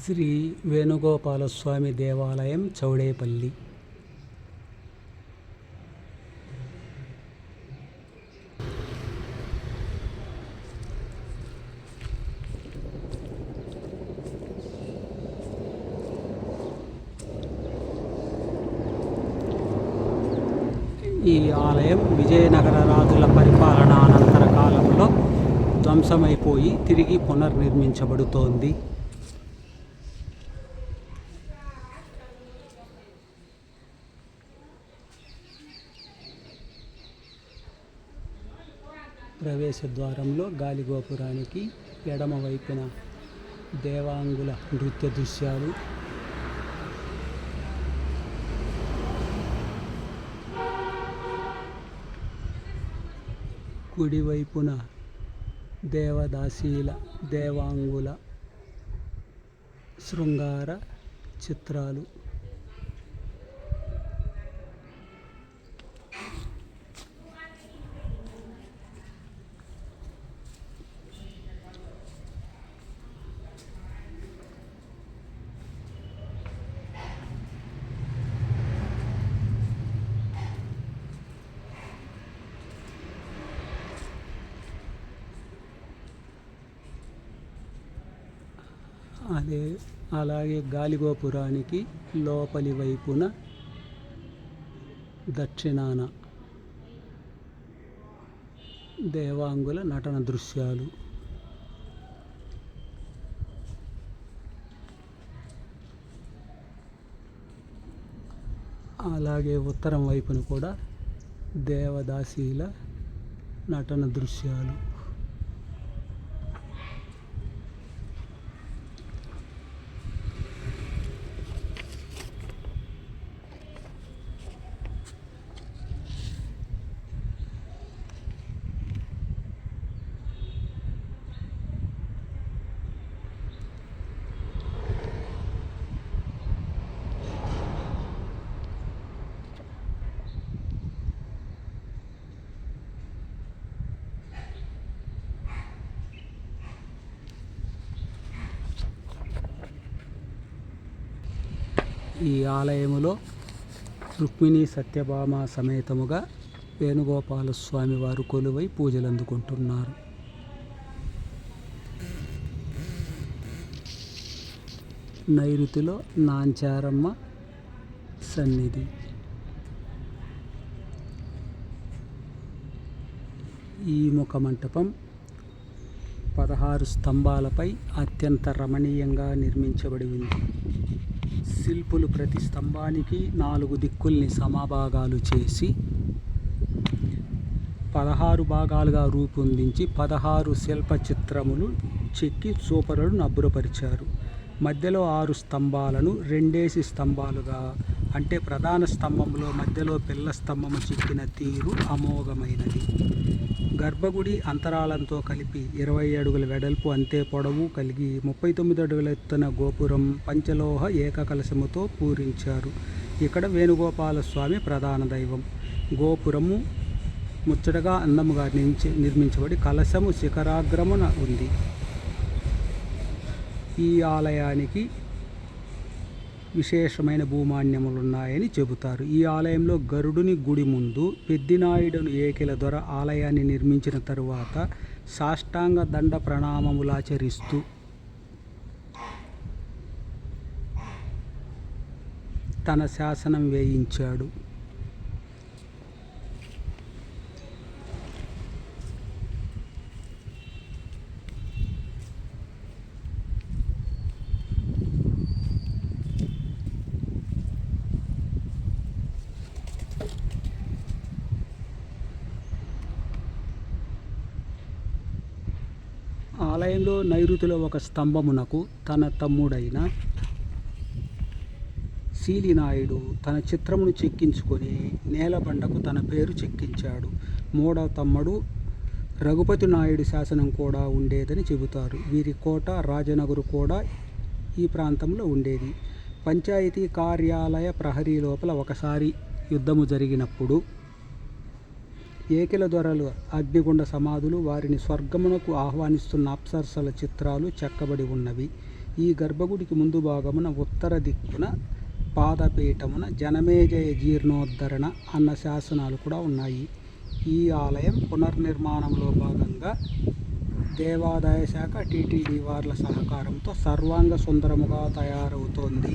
శ్రీ వేణుగోపాలస్వామి దేవాలయం చౌడేపల్లి. ఈ ఆలయం విజయనగర రాజుల పరిపాలన అనంతర కాలంలో ధ్వంసమైపోయి తిరిగి పునర్నిర్మించబడుతోంది. ప్రవేశ ద్వారంలో గాలిగోపురానికి ఎడమ వైపున దేవాంగుల నృత్య దృశ్యాలు, కుడివైపున దేవదాసీల దేవాంగుల శృంగార చిత్రాలు. అలాగే గాలిగోపురానికి లోపలి వైపున దక్షిణాన దేవాంగుల నటన దృశ్యాలు. అలాగే ఉత్తరం వైపున కూడా దేవదాసీల నటన దృశ్యాలు. ఈ ఆలయములో రుక్మిణీ సత్యభామ సమేతముగా వేణుగోపాలస్వామి వారు కొలువై పూజలు అందుకుంటున్నారు. నైరుతిలో నాంచారమ్మ సన్నిధి. ఈ ముఖ మంటపం 16 స్తంభాలపై అత్యంత రమణీయంగా నిర్మించబడి ఉంది. శిల్పులు ప్రతి స్తంభానికి 4 దిక్కుల్ని సమభాగాలు చేసి 16 భాగాలుగా రూపొందించి 16 శిల్ప చిత్రములు చెక్కి చూపరులను అబ్బురపరిచారు. మధ్యలో 6 స్తంభాలను 2 స్తంభాలుగా, అంటే ప్రధాన స్తంభంలో మధ్యలో పిల్ల స్తంభము చెక్కిన తీరు అమోఘమైనది. గర్భగుడి అంతరాలంతో కలిపి 20 అడుగుల వెడల్పు, అంతే పొడవు కలిగి 39 అడుగుల ఎత్తున గోపురం పంచలోహ ఏకకలశముతో పూరించారు. ఇక్కడ వేణుగోపాలస్వామి ప్రధాన దైవం. గోపురము ముచ్చటగా అందముగా నిర్మించబడి కలశము శిఖరాగ్రమున ఉంది. ఈ ఆలయానికి విశేషమైన భూమాన్యములున్నాయని చెబుతారు. ఈ ఆలయంలో గరుడుని గుడి ముందు పెద్దినాయుడును ఏకిల దొర ఆలయాన్ని నిర్మించిన తరువాత సాష్టాంగ దండ ప్రణామములాచరిస్తూ తన శాసనం వేయించాడు. ఆలయంలో నైరుతిలో ఒక స్తంభమునకు తన తమ్ముడైన శీలినాయుడు తన చిత్రమును చెక్కించుకొని నేలబండకు తన పేరు చెక్కించాడు. మూడవ తమ్ముడు రఘుపతి నాయుడు శాసనం కూడా ఉండేదని చెబుతారు. వీరి కోట రాజనగరు కూడా ఈ ప్రాంతంలో ఉండేది. పంచాయతీ కార్యాలయ ప్రహరీ లోపల ఒకసారి యుద్ధము జరిగినప్పుడు ఏకిల దొరలు అగ్నిగుండ సమాధులు, వారిని స్వర్గమునకు ఆహ్వానిస్తున్న అప్సరసల చిత్రాలు చెక్కబడి ఉన్నవి. ఈ గర్భగుడికి ముందు భాగమున ఉత్తర దిక్కున పాదపీఠమున జనమేజయ జీర్ణోద్ధరణ అన్న శాసనాలు కూడా ఉన్నాయి. ఈ ఆలయం పునర్నిర్మాణంలో భాగంగా దేవాదాయ శాఖ, టీటీడీ వార్ల సహకారంతో సర్వాంగ సుందరముగా తయారవుతోంది.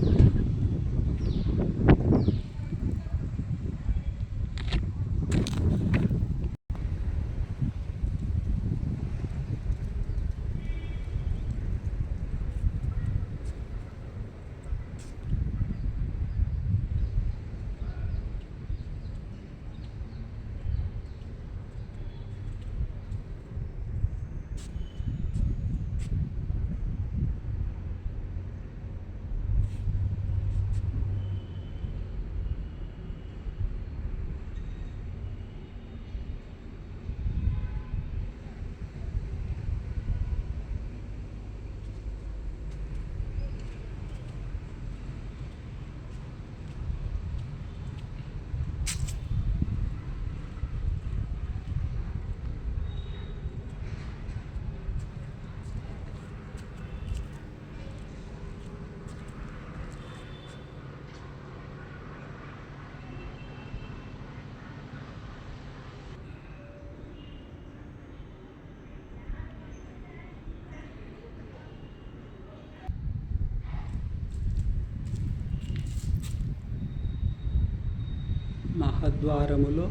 మహద్వారములో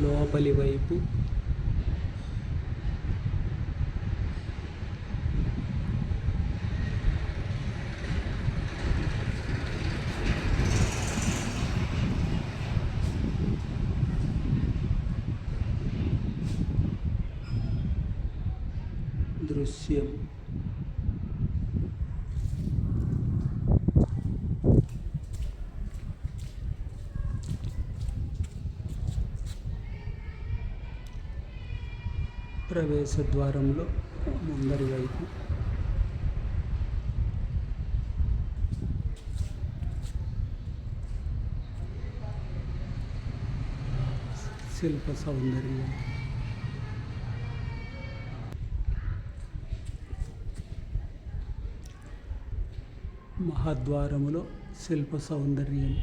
లోపలి వైపు దృశ్యం ప్రవేశ ద్వారంలో ముందరి వైపు శిల్ప సౌందర్యం, మహద్వారములో శిల్ప సౌందర్యం.